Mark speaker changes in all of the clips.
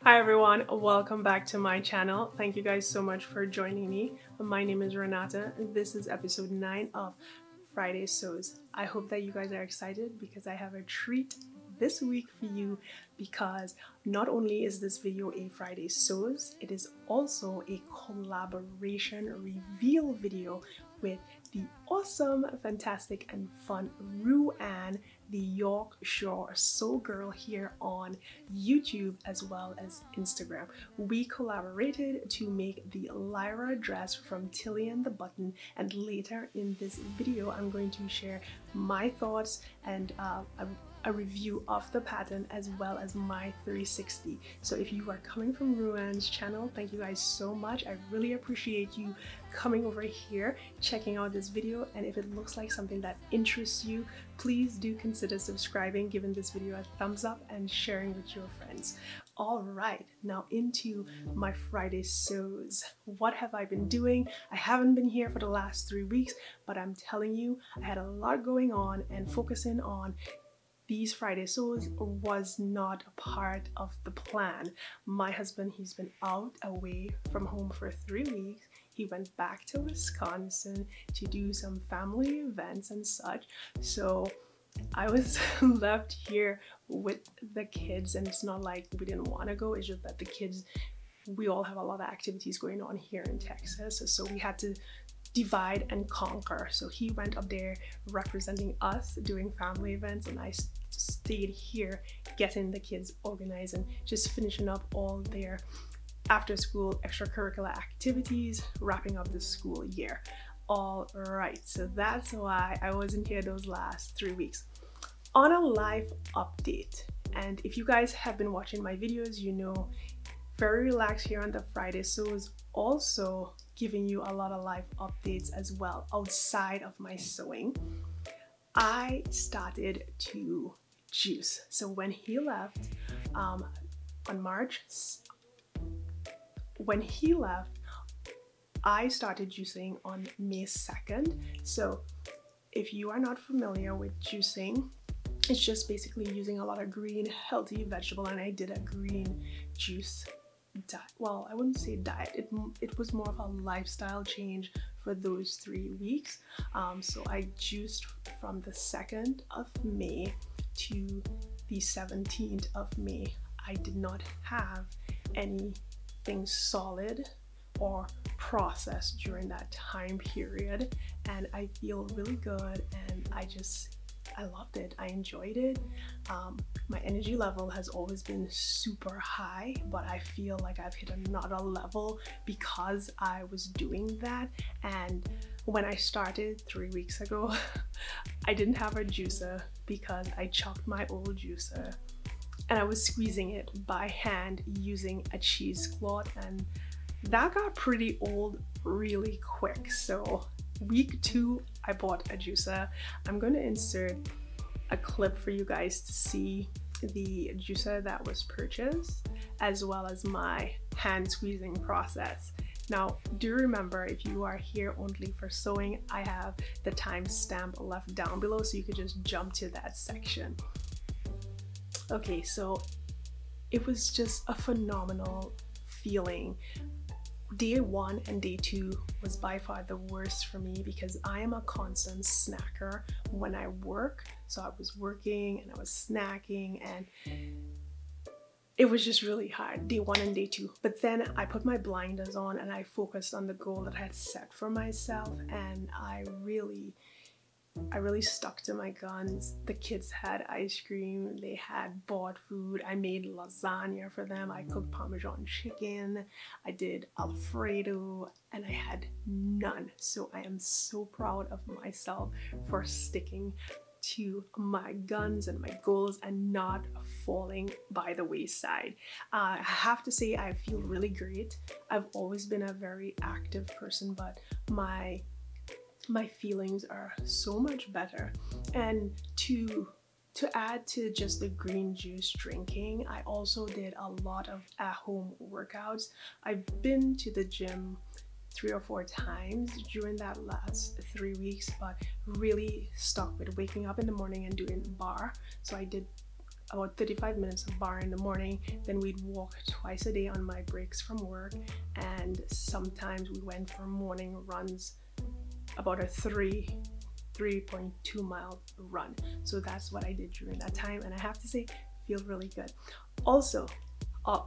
Speaker 1: Hi everyone, welcome back to my channel. Thank you guys so much for joining me. My name is Renata and this is episode 9 of Friday Sews. I hope that you guys are excited because I have a treat this week for you, because not only is this video a Friday Sews, it is also a collaboration reveal video with the awesome, fantastic and fun Ruanne, the Yorkshire Sew Girl here on YouTube as well as Instagram. We collaborated to make the Lyra dress from Tilly and the Button, and later in this video I'm going to share my thoughts and a review of the pattern as well as my 360. So if you are coming from Ruanne's channel, thank you guys so much. I really appreciate you coming over here, checking out this video, and if it looks like something that interests you, please do consider subscribing, giving this video a thumbs up and sharing with your friends. All right, now into my Friday sews. What have I been doing? I haven't been here for the last 3 weeks, but I'm telling you, I had a lot going on, and focusing on these Friday sews was not a part of the plan. My husband, he's been away from home for 3 weeks. He went back to Wisconsin to do some family events and such. So I was left here with the kids, and it's not like we didn't want to go, it's just that the kids, we all have a lot of activities going on here in Texas. So we had to divide and conquer. So he went up there representing us doing family events, and I stayed here getting the kids organized and just finishing up all their after school extracurricular activities, wrapping up the school year. All right, so that's why I wasn't here those last 3 weeks. On a life update, and if you guys have been watching my videos, you know, very relaxed here on the Friday sews, also giving you a lot of life updates as well outside of my sewing. I started to juice. So when he left on March, I started juicing on May 2nd. So if you are not familiar with juicing, it's just basically using a lot of green healthy vegetable, and I did a green juice diet. Well, I wouldn't say diet, it was more of a lifestyle change for those 3 weeks. So I juiced from the 2nd of May to the 17th of May. I did not have anything solid or processed during that time period, and I feel really good, and I loved it. I enjoyed it. My energy level has always been super high, but I feel like I've hit another level because I was doing that. And when I started 3 weeks ago, I didn't have a juicer because I chopped my old juicer and I was squeezing it by hand using a cheesecloth, and that got pretty old really quick. So week 2, I bought a juicer. I'm going to insert a clip for you guys to see the juicer that was purchased, as well as my hand squeezing process. Now, do remember, if you are here only for sewing, I have the timestamp left down below, so you could just jump to that section. Okay, so it was just a phenomenal feeling. Day 1 and day 2 was by far the worst for me because I am a constant snacker when I work. So I was working and I was snacking, and it was just really hard, day 1 and day 2. But then I put my blinders on and I focused on the goal that I had set for myself, and I really stuck to my guns. The kids had ice cream, they had bought food, I made lasagna for them, I cooked Parmesan chicken, I did Alfredo, and I had none. So I am so proud of myself for sticking to my guns and my goals and not falling by the wayside. I have to say, I feel really great. I've always been a very active person, but my feelings are so much better. And to add to just the green juice drinking, I also did a lot of at-home workouts. I've been to the gym 3 or 4 times during that last 3 weeks, but really stuck with waking up in the morning and doing bar. So I did about 35 minutes of bar in the morning. Then we'd walk twice a day on my breaks from work, and sometimes we went for morning runs, about a 3.2 mile run. So that's what I did during that time, and I have to say, feel really good. Also,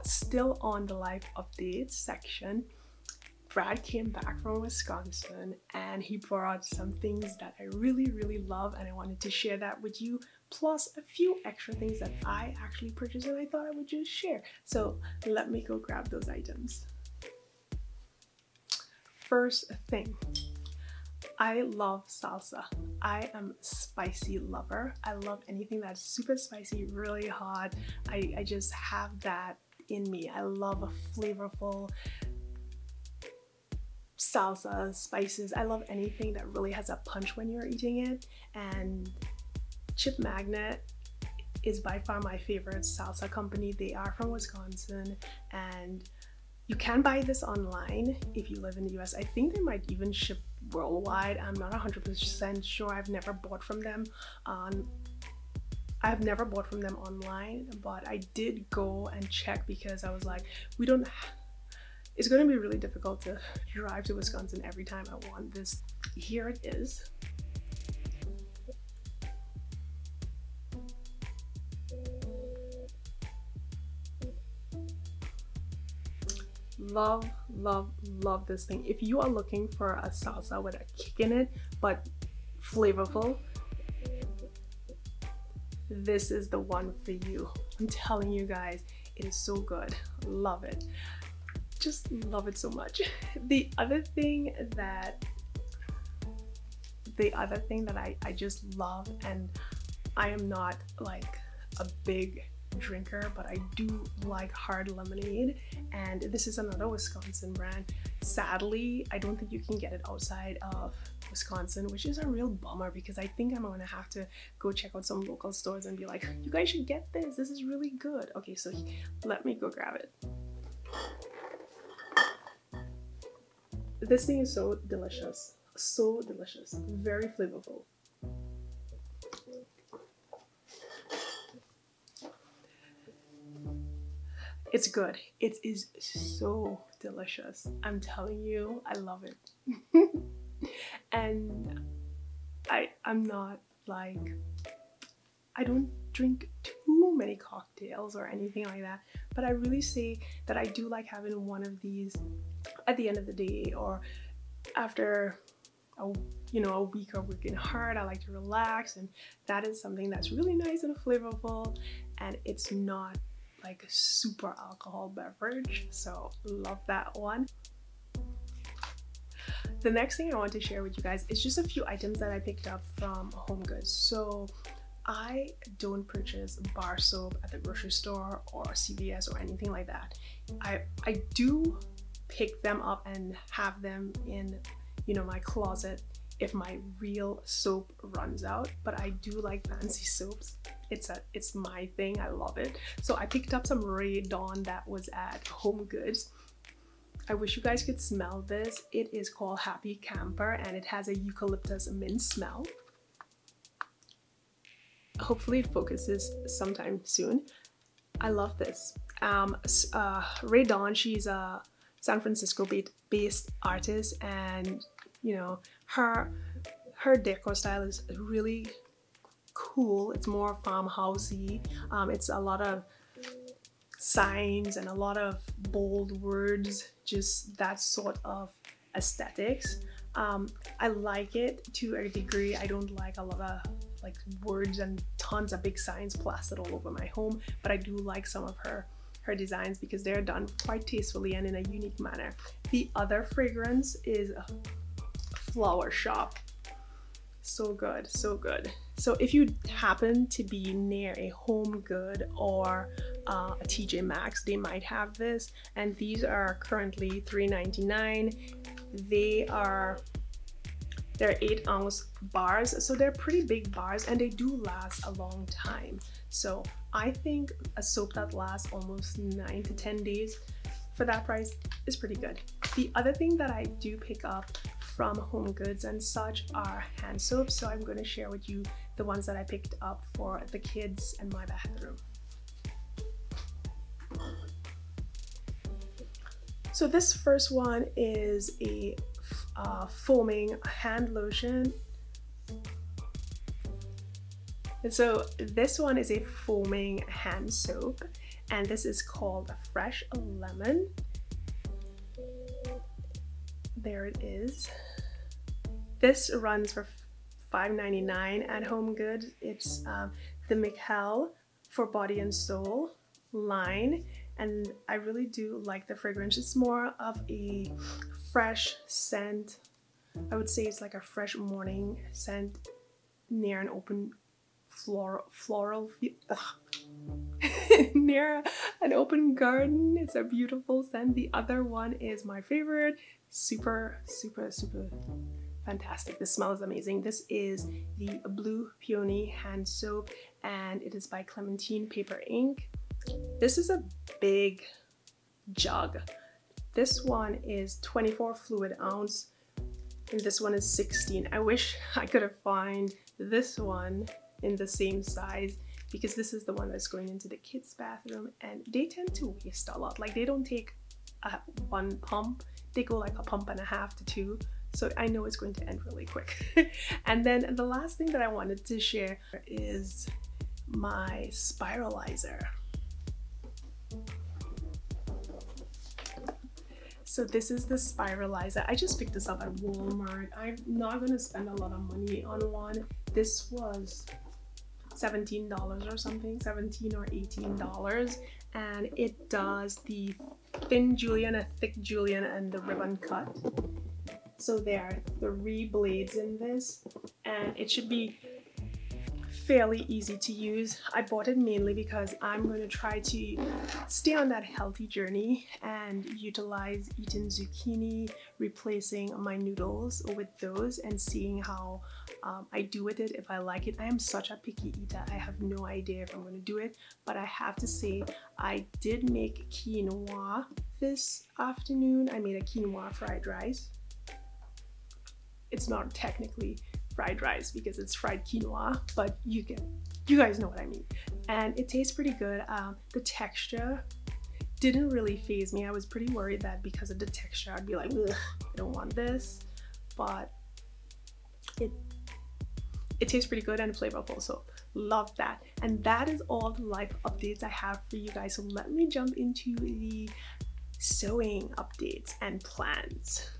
Speaker 1: still on the life updates section, Brad came back from Wisconsin and he brought some things that I really love, and I wanted to share that with you, plus a few extra things that I actually purchased and I thought I would just share. So let me go grab those items. First thing, I love salsa. I am a spicy lover. I love anything that's super spicy, really hot. I just have that in me. I love a flavorful salsa, spices. I love anything that really has a punch when you're eating it, and Chip Magnet is by far my favorite salsa company. They are from Wisconsin, and you can buy this online if you live in the US. I think they might even ship worldwide. I'm not 100% sure. I've never bought from them online, but I did go and check because I was like, it's going to be really difficult to drive to Wisconsin every time I want this. Here it is. Love this thing. If you are looking for a salsa with a kick in it but flavorful, this is the one for you. I'm telling you guys, it is so good. Love it. Just love it so much. The other thing that I just love, and I am not like a big drinker, but I do like hard lemonade, and this is another Wisconsin brand. Sadly, I don't think you can get it outside of Wisconsin, which is a real bummer, because I think I'm gonna have to go check out some local stores and be like, you guys should get this, this is really good. Okay, so let me go grab it. This thing is so delicious, very flavorful. It's good. It is so delicious. I'm telling you, I love it. And I'm not like, I don't drink too many cocktails or anything like that, but I really say that I do like having one of these at the end of the day, or after a week of working hard. I like to relax, and that is something that's really nice and flavorful, and it's not like a super alcohol beverage, so love that one. The next thing I want to share with you guys is just a few items that I picked up from HomeGoods. So I don't purchase bar soap at the grocery store or CVS or anything like that. I do pick them up and have them in my closet if my real soap runs out, but I do like fancy soaps. It's my thing. I love it. So I picked up some Rae Dawn that was at HomeGoods. I wish you guys could smell this. It is called Happy Camper, and it has a eucalyptus mint smell. Hopefully it focuses sometime soon. I love this. Rae Dawn, she's a San Francisco based artist, and her decor style is really cool. It's more farmhousey. It's a lot of signs and a lot of bold words, just that sort of aesthetics. I like it to a degree. I don't like a lot of like words and tons of big signs plastered all over my home, but I do like some of her designs because they're done quite tastefully and in a unique manner. The other fragrance is Flower Shop. So good, so good. So if you happen to be near a HomeGood or a TJ Maxx, they might have this, and these are currently $3.99. They're 8-ounce bars, so they're pretty big bars, and they do last a long time. So I think a soap that lasts almost 9 to 10 days for that price is pretty good. The other thing that I do pick up from HomeGoods and such are hand soaps, so I'm going to share with you the ones that I picked up for the kids and my bathroom. So this first one is a foaming hand lotion. And so this one is a foaming hand soap, and this is called Fresh Lemon. There it is. This runs for $5.99 at Home Goods. It's the Michel for Body and Soul line, and I really do like the fragrance. It's more of a fresh scent. I would say it's like a fresh morning scent near an open floral near an open garden. It's a beautiful scent. The other one is my favorite. Super fantastic. The smell is amazing. This is the Blue Peony hand soap, and it is by Clementine Paper Inc. This is a big jug. This one is 24 fluid ounce, and this one is 16. I wish I could have found this one in the same size, because this is the one that's going into the kids' bathroom, and they tend to waste a lot. Like, they don't take one pump, they go like a pump and a half to two. So I know it's going to end really quick. And then the last thing that I wanted to share is my spiralizer. So this is the spiralizer. I just picked this up at Walmart. I'm not going to spend a lot of money on one. This was $17 or something, $17 or $18, and it does the thin julienne, a thick julienne, and the ribbon cut. So there are 3 blades in this, and it should be fairly easy to use. I bought it mainly because I'm going to try to stay on that healthy journey and utilize eating zucchini, replacing my noodles with those, and seeing how I do with it, if I like it. I am such a picky eater. I have no idea if I'm going to do it, but I have to say I did make quinoa this afternoon. I made a quinoa fried rice. It's not technically fried rice because it's fried quinoa, but you guys know what I mean. And it tastes pretty good. The texture didn't really faze me. I was pretty worried that because of the texture I'd be like, ugh, I don't want this, but it tastes pretty good and flavorful, so love that. And that is all the life updates I have for you guys. So let me jump into the sewing updates and plans.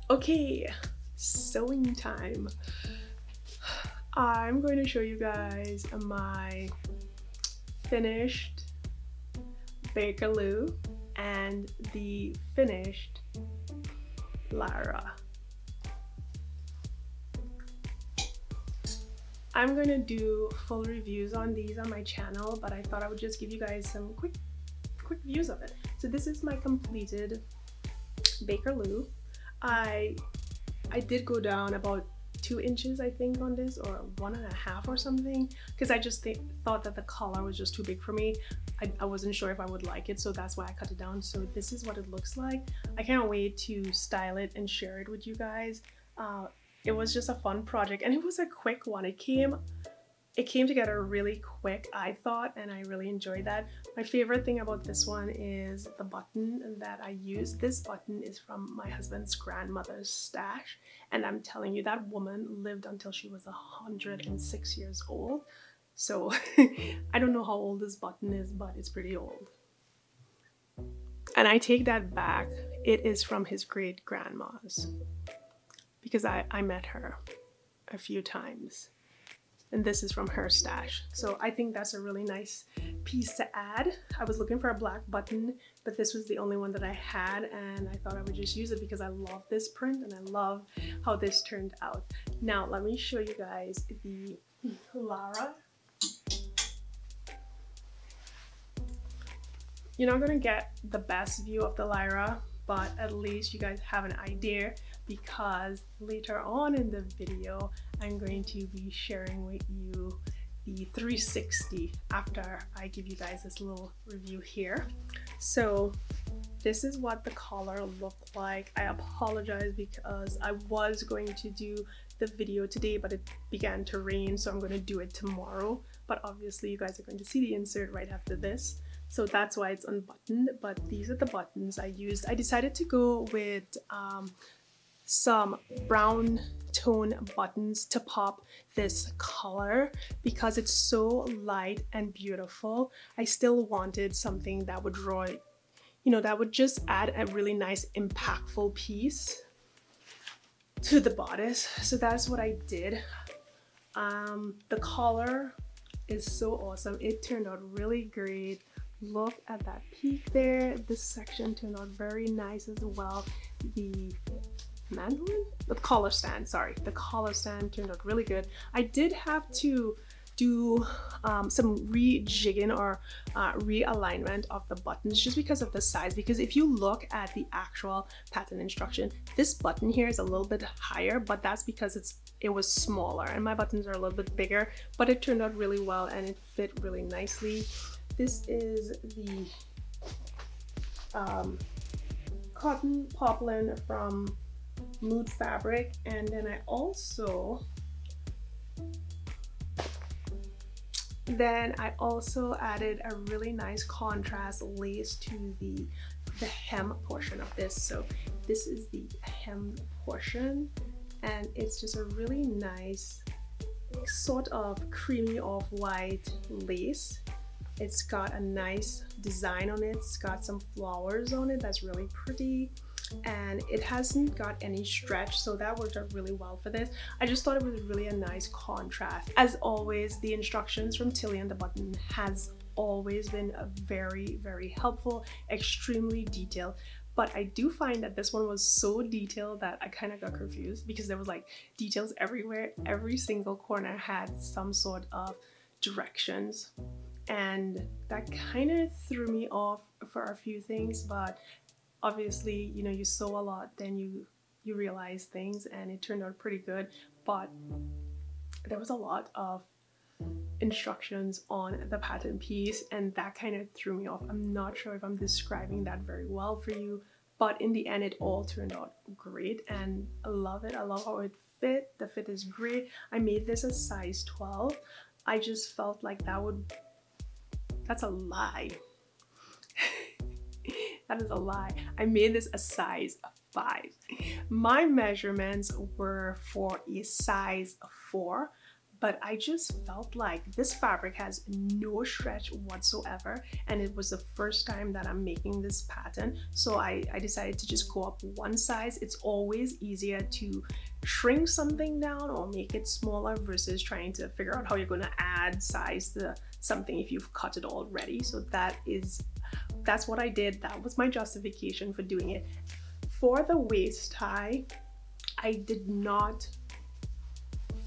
Speaker 1: Okay, sewing time. I'm going to show you guys my finished Bakerloo and the finished Lyra. I'm going to do full reviews on these on my channel, but I thought I would just give you guys some quick views of it. So this is my completed Bakerloo. I did go down about 2 inches, I think, on this, or 1.5 or something, because I just thought that the collar was just too big for me. I wasn't sure if I would like it, so that's why I cut it down. So this is what it looks like. I can't wait to style it and share it with you guys. It was just a fun project, and it was a quick one. It came together really quick, I thought, and I really enjoyed that. My favorite thing about this one is the button that I used. This button is from my husband's grandmother's stash, and I'm telling you, that woman lived until she was 106 years old. So I don't know how old this button is, but it's pretty old. And I take that back. It is from his great grandma's, because I met her a few times. And this is from her stash. So I think that's a really nice piece to add. I was looking for a black button, but this was the only one that I had, and I thought I would just use it because I love this print and I love how this turned out. Now let me show you guys the Lyra. You're not gonna get the best view of the Lyra, but at least you guys have an idea, because later on in the video I'm going to be sharing with you the 360 after I give you guys this little review here. So this is what the collar looked like. I apologize because I was going to do the video today, but it began to rain, so I'm going to do it tomorrow. but obviously you guys are going to see the insert right after this, so that's why it's unbuttoned. But these are the buttons I used. I decided to go with some brown tone buttons to pop this color because it's so light and beautiful. I still wanted something that would draw, you know, that would just add a really nice impactful piece to the bodice. So that's what I did. The color is so awesome. It turned out really great. Look at that peak there. This section turned out very nice as well. The collar stand, sorry, the collar stand turned out really good. I did have to do some rejigging or realignment of the buttons just because of the size, because if you look at the actual pattern instruction, this button here is a little bit higher, but that's because it was smaller, and my buttons are a little bit bigger, but it turned out really well and it fit really nicely. This is the cotton poplin from Mood Fabric, and then I also added a really nice contrast lace to the hem portion of this. So this is the hem portion, and it's just a really nice sort of creamy off-white lace. It's got a nice design on it. It's got some flowers on it that's really pretty, and it hasn't got any stretch, so that worked out really well for this. I just thought it was really a nice contrast. As always, the instructions from Tilly and the button has always been very, very helpful, extremely detailed. But I do find that this one was so detailed that I kind of got confused because there was like details everywhere. Every single corner had some sort of directions, and that kind of threw me off for a few things. But obviously, you know, you sew a lot, then you realize things, and it turned out pretty good. But there was a lot of instructions on the pattern piece, and that kind of threw me off. I'm not sure if I'm describing that very well for you, but in the end it all turned out great, and I love it. I love how it fit. The fit is great. I made this a size 12. I just felt like that's a lie. That is a lie. I made this a size 5. My measurements were for a size 4, but I just felt like this fabric has no stretch whatsoever, and it was the first time that I'm making this pattern, so I decided to just go up one size. It's always easier to shrink something down or make it smaller versus trying to figure out how you're going to add size to something if you've cut it already. So that's what I did. That was my justification for doing it. For the waist tie, I did not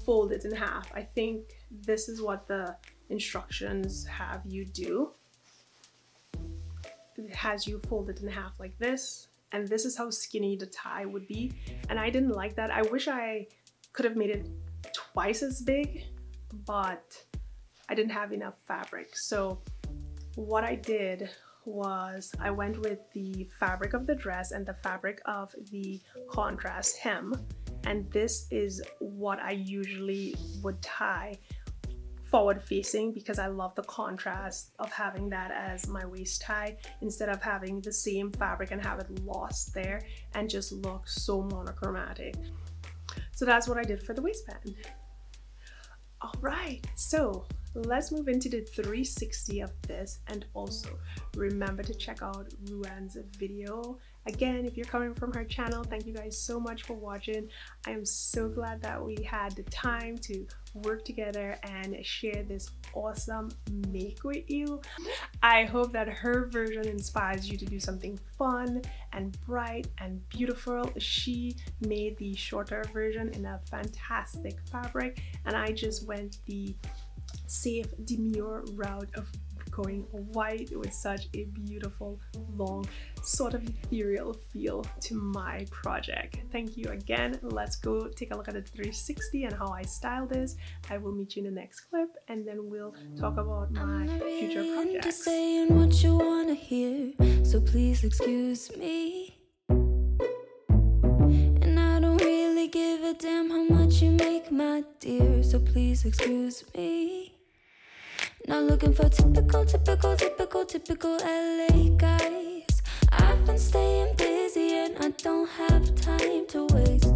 Speaker 1: fold it in half. I think this is what the instructions have you do. It has you fold it in half like this, and this is how skinny the tie would be, and I didn't like that. I wish I could have made it twice as big, but I didn't have enough fabric. So what I did was I went with the fabric of the dress and the fabric of the contrast hem, and this is what I usually would tie forward facing because I love the contrast of having that as my waist tie instead of having the same fabric and have it lost there and just look so monochromatic. So that's what I did for the waistband. All right, so let's move into the 360 of this, and also remember to check out Ruan's video. Again, if you're coming from her channel, thank you guys so much for watching. I am so glad that we had the time to work together and share this awesome make with you. I hope that her version inspires you to do something fun and bright and beautiful. She made the shorter version in a fantastic fabric, and I just went the safe, demure route of going white with such a beautiful, long, sort of ethereal feel to my project. Thank you again. Let's go take a look at the 360 and how I style this. I will meet you in the next clip, and then we'll talk about my future projects. Saying what you wanna hear, so please excuse me. And I don't really give a damn how much you make, my dear, so please excuse me.
Speaker 2: Not looking for typical LA guys. I've been staying busy and I don't have time to waste.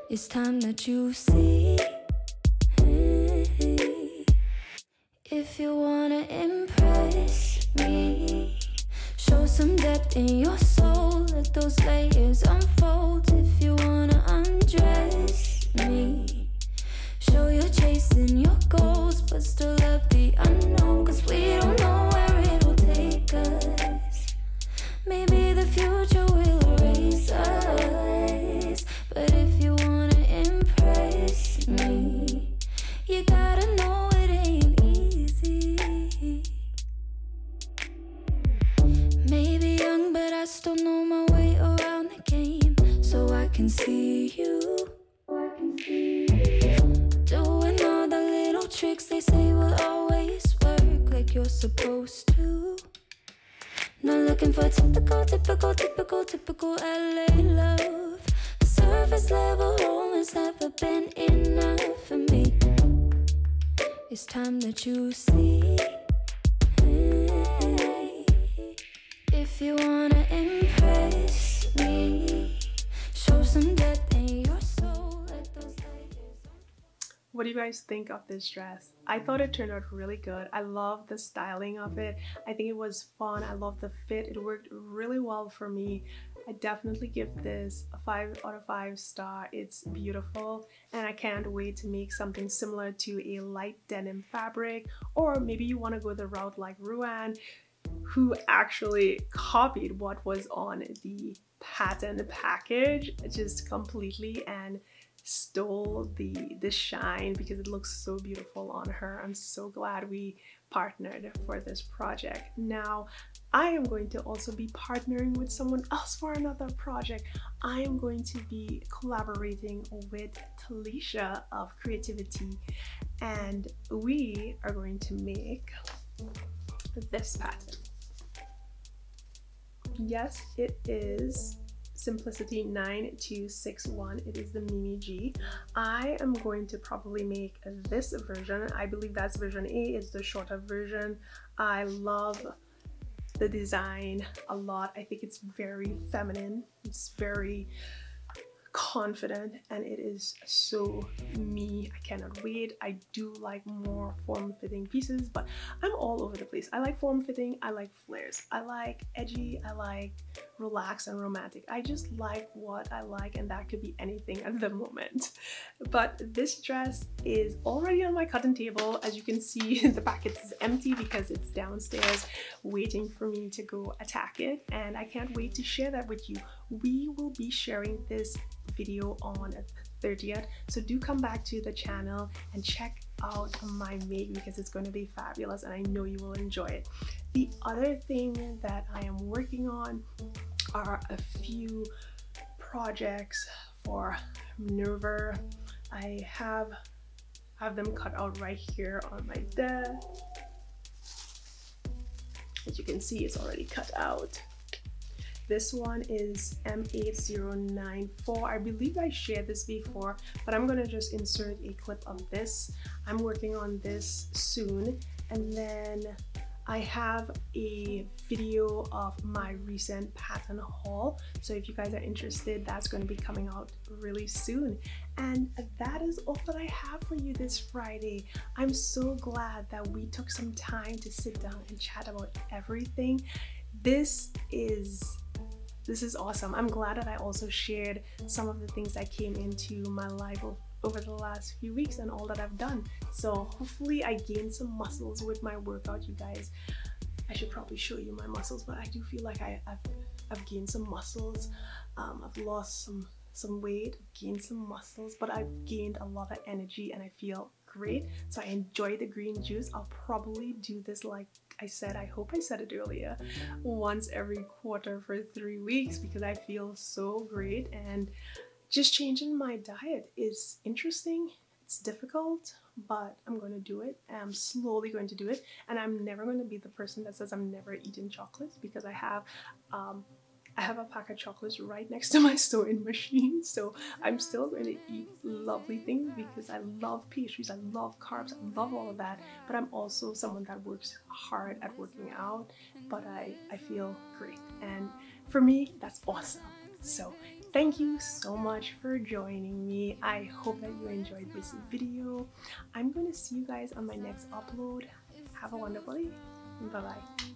Speaker 2: It's time that you see. If you wanna impress me, show some depth in your soul, let those layers unfold. If you wanna undress me, show you're chasing your goals, but still love the unknown. Cause we don't know where it'll take us. Maybe the future will erase us. But if you wanna impress me, you gotta know it ain't easy. Maybe young, but I still know my way around the game. So I can see you doing all the little tricks they say will always work, like you're supposed to. Not looking for typical LA love. Surface level romance never been enough for me. It's time that you see. If you wanna impress me, show some depth in your soul, let those layers.
Speaker 1: What do you guys think of this dress? I thought it turned out really good. I love the styling of it. I think it was fun. I love the fit. It worked really well for me. I definitely give this a 5 out of 5 star. It's beautiful and I can't wait to make something similar to a light denim fabric, or maybe you want to go the route like Ruan, who actually copied what was on the pattern package just completely and stole the shine because it looks so beautiful on her. I'm so glad we partnered for this project. Now I am going to also be partnering with someone else for another project. I am going to be collaborating with Talisha of Creativity, and we are going to make this pattern. Yes, it is Simplicity 9261. It is the Mimi G. I am going to probably make this version. I believe that's version A. It's the shorter version. I love the design a lot. I think it's very feminine. It's very confident and it is so me. I cannot wait. I do like more form-fitting pieces, but I'm all over the place. I like form-fitting, I like flares, I like edgy, I like relaxed and romantic. I just like what I like, and that could be anything at the moment. But this dress is already on my cutting table. As you can see, the packet is empty because it's downstairs waiting for me to go attack it, and I can't wait to share that with you. We will be sharing this video on the 30th, so do come back to the channel and check out my make because it's going to be fabulous and I know you will enjoy it. The other thing that I am working on are a few projects for Minerva. I have them cut out right here on my desk. As you can see, it's already cut out. This one is M8094. I believe I shared this before, but I'm gonna just insert a clip of this. I'm working on this soon, and then I have a video of my recent pattern haul. So if you guys are interested, that's going to be coming out really soon. And that is all that I have for you this Friday. I'm so glad that we took some time to sit down and chat about everything. This is awesome. I'm glad that I also shared some of the things that came into my life over the last few weeks and all that I've done. So hopefully I gained some muscles with my workout, you guys. I should probably show you my muscles, but I do feel like I've gained some muscles. I've lost some weight, gained some muscles, but I've gained a lot of energy and I feel great. So I enjoy the green juice. I'll probably do this, like I said, I hope I said it earlier, once every quarter for 3 weeks because I feel so great. And just changing my diet is interesting. It's difficult, but I'm going to do it. I'm slowly going to do it, and I'm never going to be the person that says I'm never eating chocolates because I have I have a pack of chocolates right next to my sewing machine, so I'm still going to eat lovely things because I love pastries, I love carbs, I love all of that, but I'm also someone that works hard at working out, but I feel great, and for me that's awesome. So thank you so much for joining me. I hope that you enjoyed this video. I'm going to see you guys on my next upload. Have a wonderful day. Bye bye.